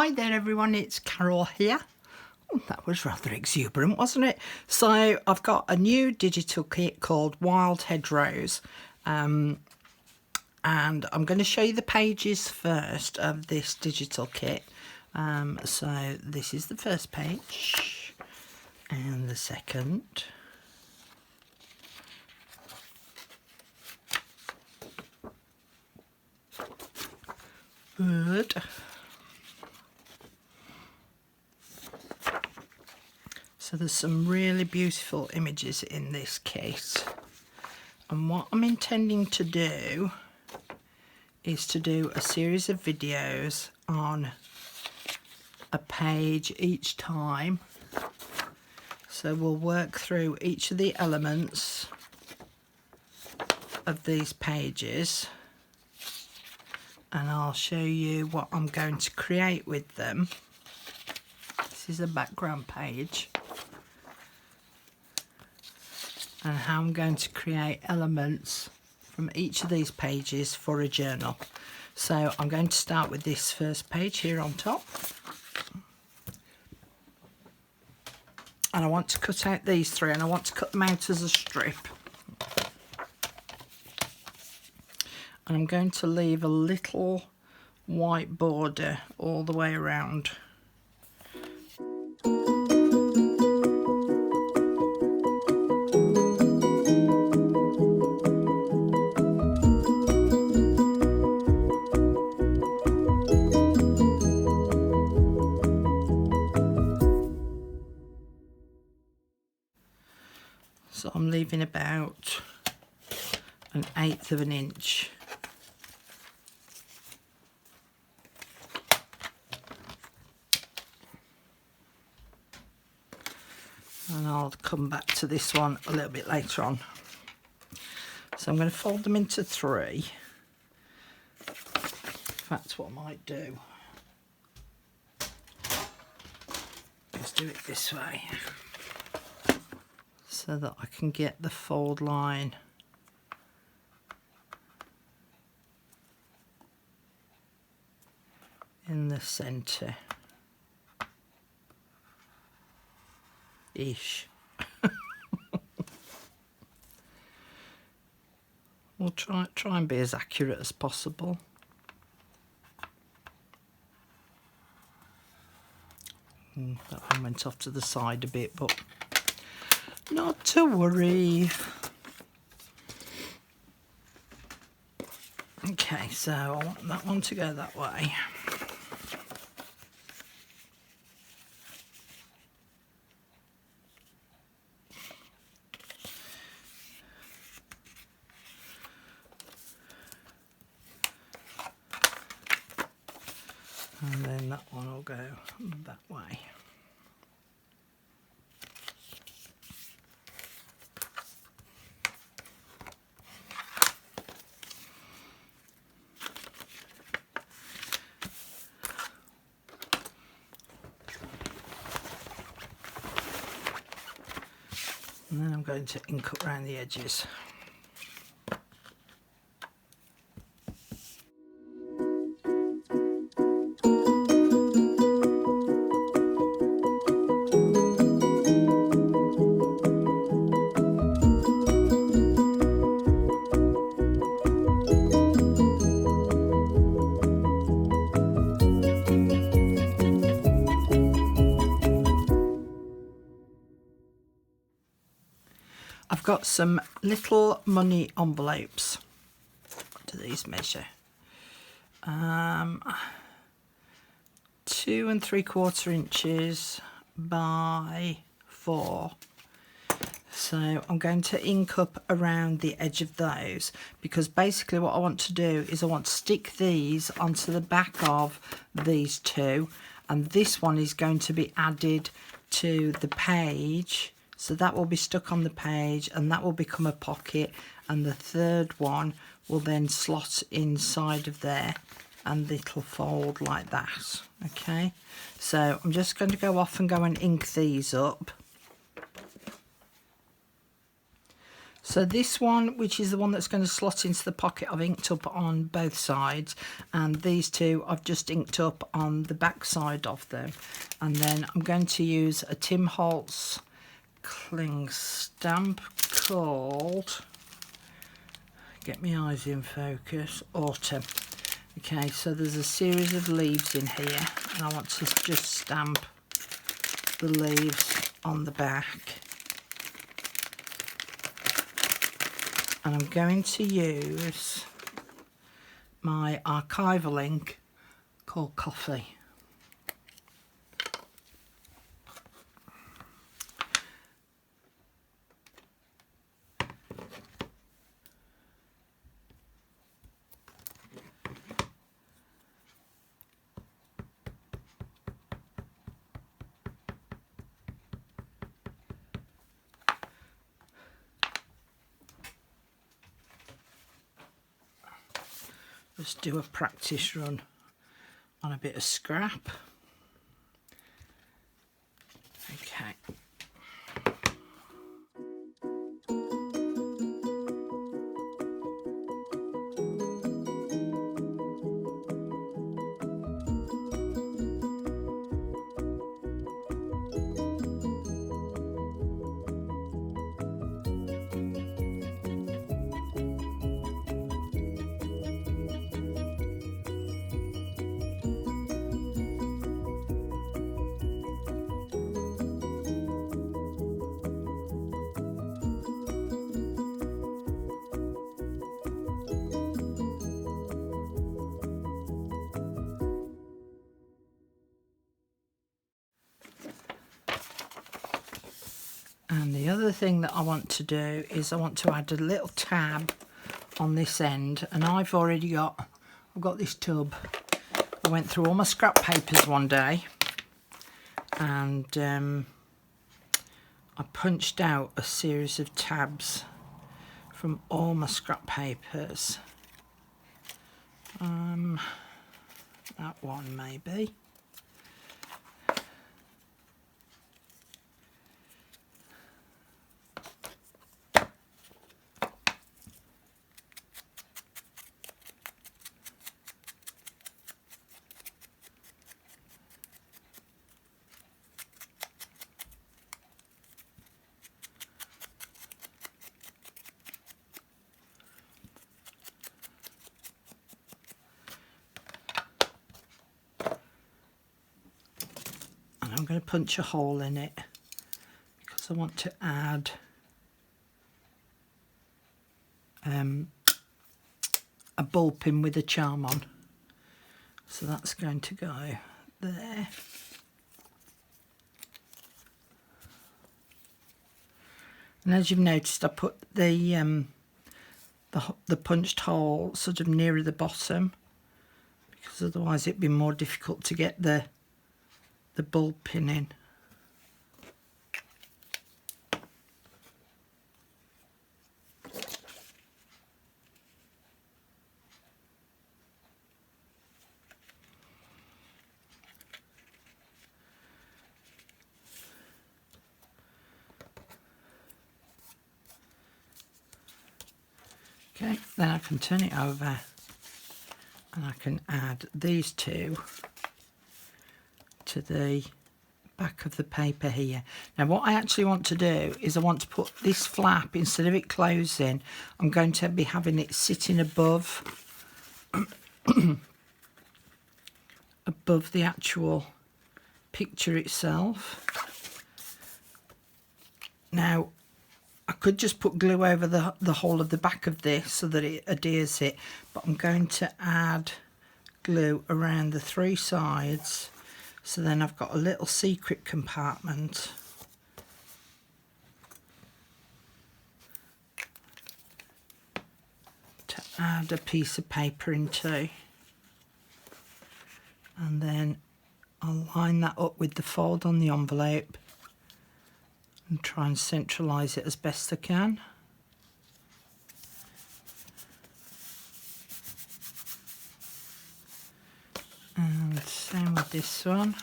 Hi there everyone, it's Carol here. Oh, that was rather exuberant, wasn't it? So I've got a new digital kit called Wild Hedgerows, and I'm going to show you the pages first of this digital kit. So this is the first page and the second. Good. So there's some really beautiful images in this kit, and what I'm intending to do is to do a series of videos on a page each time. So we'll work through each of the elements of these pages and I'll show you what I'm going to create with them. This is a background page, and how I'm going to create elements from each of these pages for a journal. So I'm going to start with this first page here on top, and I want to cut out these three, and I want to cut them out as a strip, and I'm going to leave a little white border all the way around. So I'm leaving about 1/8 of an inch. And I'll come back to this one a little bit later on. So I'm going to fold them into three. That's what I might do. Let's do it this way, so that I can get the fold line in the centre ish. We'll try and be as accurate as possible. That one went off to the side a bit, but not to worry. Okay, so I want that one to go that way. And then that one will go that way. And then I'm going to ink up around the edges. I've got some little money envelopes. What do these measure? 2 3/4 inches by 4. So I'm going to ink up around the edge of those, because basically what I want to do is I want to stick these onto the back of these two, and this one is going to be added to the page. So that will be stuck on the page, and that will become a pocket, and the third one will then slot inside of there, and it'll fold like that. Okay, so I'm just going to go off and go and ink these up. So this one, which is the one that's going to slot into the pocket, I've inked up on both sides, and these two I've just inked up on the back side of them. And then I'm going to use a Tim Holtz cling stamp called, get my eyes in focus, Autumn. Okay, so there's a series of leaves in here, and I want to just stamp the leaves on the back. And I'm going to use my archival ink called Coffee. Just do a practice run on a bit of scrap. Okay. And the other thing that I want to do is I want to add a little tab on this end, and I've got this tub. I went through all my scrap papers one day, and I punched out a series of tabs from all my scrap papers. That one maybe. I'm going to punch a hole in it because I want to add a ball pin with a charm on. So that's going to go there. And as you've noticed, I put the punched hole sort of nearer the bottom, because otherwise it'd be more difficult to get the ball pin in. Okay, then I can turn it over and I can add these two to the back of the paper here. Now what I actually want to do is I want to put this flap, instead of it closing, I'm going to be having it sitting above above the actual picture itself. Now I could just put glue over the whole of the back of this so that it adheres it, but I'm going to add glue around the three sides, so then I've got a little secret compartment to add a piece of paper into, and then I'll line that up with the fold on the envelope and try and centralise it as best I can. And same with this one.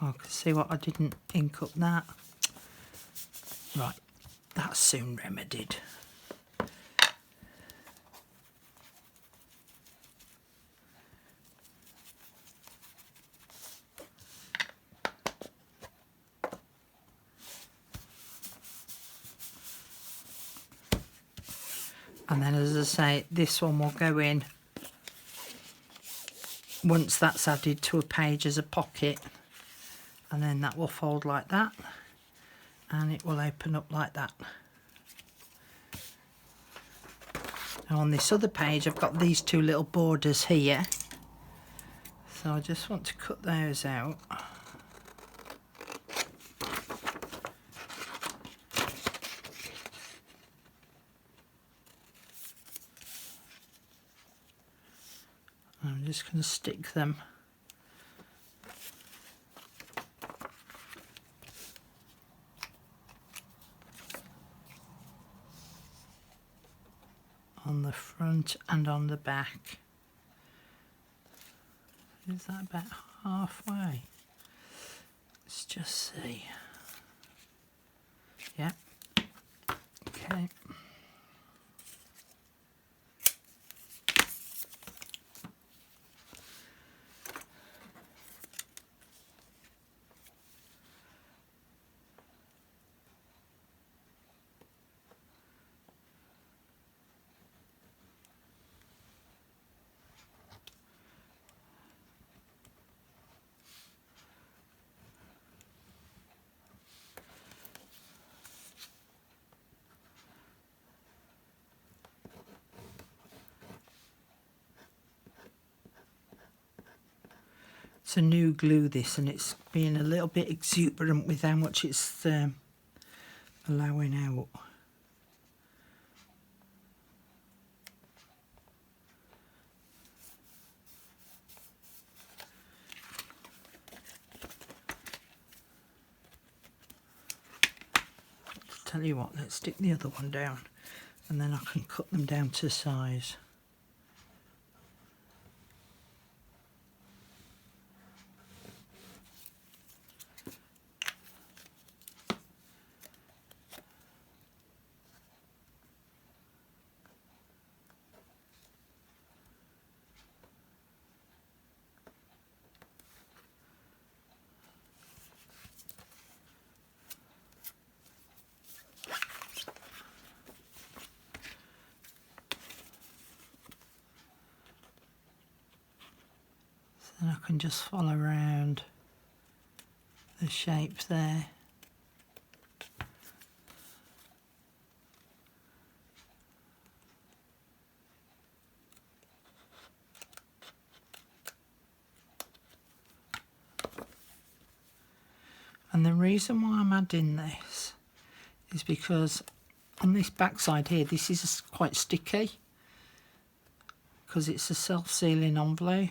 I can see what I didn't ink up that. Right, that's soon remedied. And then, as I say, this one will go in once that's added to a page as a pocket, and then that will fold like that, and it will open up like that. Now on this other page I've got these two little borders here, so I just want to cut those out. I'm just going to stick them on the front and on the back. Is that about halfway? Let's just see. Yeah. Okay. It's a new glue, this, and it's being a little bit exuberant with how much it's allowing out. Tell you what, let's stick the other one down and then I can cut them down to size. Then I can just follow around the shape there. And the reason why I'm adding this is because on this back side here, this is quite sticky because it's a self-sealing envelope.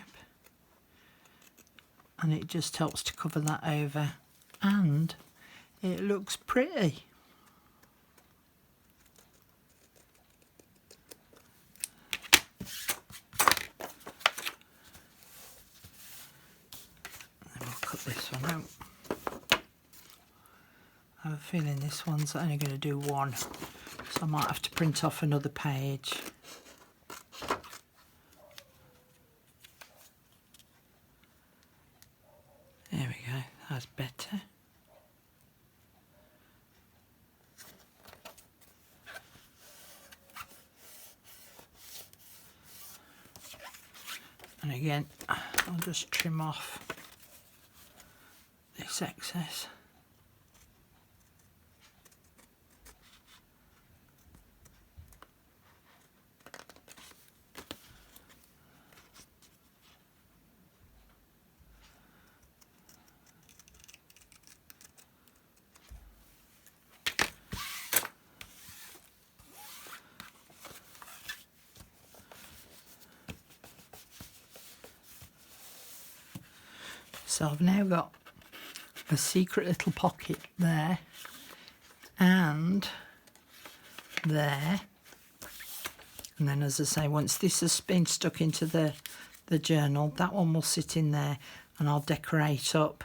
And it just helps to cover that over, and it looks pretty. Then we'll cut this one out. I have a feeling this one's only going to do one, so I might have to print off another page. There we go, that's better. And again, I'll just trim off this excess. So I've now got a secret little pocket there and there, and then, as I say, once this has been stuck into the journal, that one will sit in there, and I'll decorate up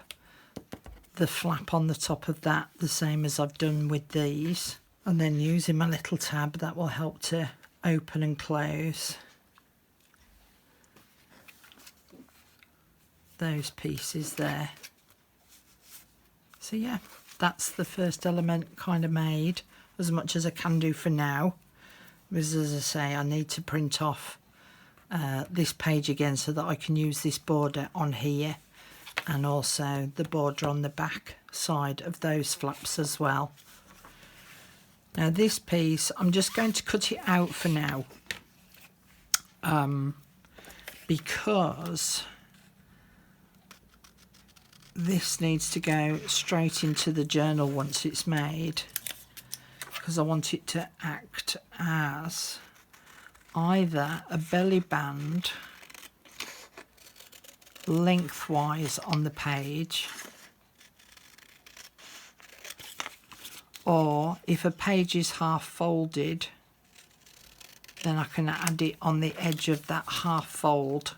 the flap on the top of that the same as I've done with these, and then using my little tab that will help to open and close those pieces there. So yeah, that's the first element kind of made, as much as I can do for now, because as I say, I need to print off this page again so that I can use this border on here, and also the border on the back side of those flaps as well. Now this piece, I'm just going to cut it out for now, because this needs to go straight into the journal once it's made, because I want it to act as either a belly band lengthwise on the page, or if a page is half folded, then I can add it on the edge of that half fold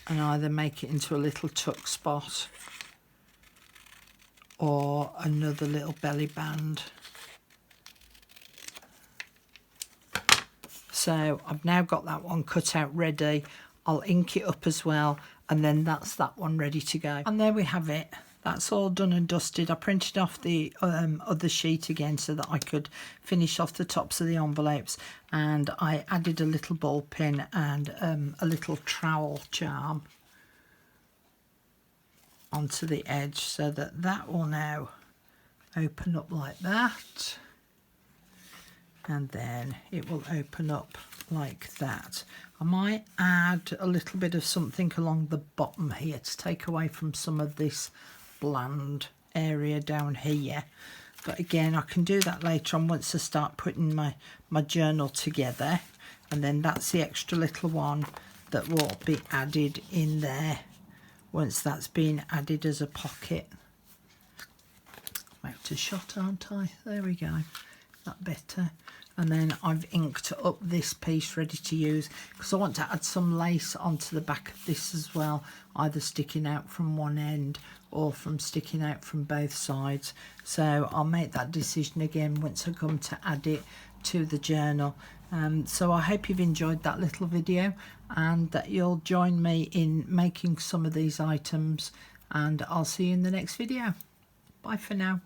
and either make it into a little tuck spot or another little belly band. So I've now got that one cut out ready. I'll ink it up as well, and then that's that one ready to go. And there we have it. That's all done and dusted. I printed off the other sheet again so that I could finish off the tops of the envelopes, and I added a little ball pin and a little trowel charm onto the edge so that that will now open up like that, and then it will open up like that. I might add a little bit of something along the bottom here to take away from some of this bland area down here, but again I can do that later on once I start putting my journal together, and then that's the extra little one that will be added in there once that's been added as a pocket. I'm out of shot, aren't I? There we go, that better. And then I've inked up this piece ready to use, because I want to add some lace onto the back of this as well, either sticking out from one end or from sticking out from both sides. So I'll make that decision again once I come to add it to the journal. So I hope you've enjoyed that little video, and that you'll join me in making some of these items, and I'll see you in the next video. Bye for now.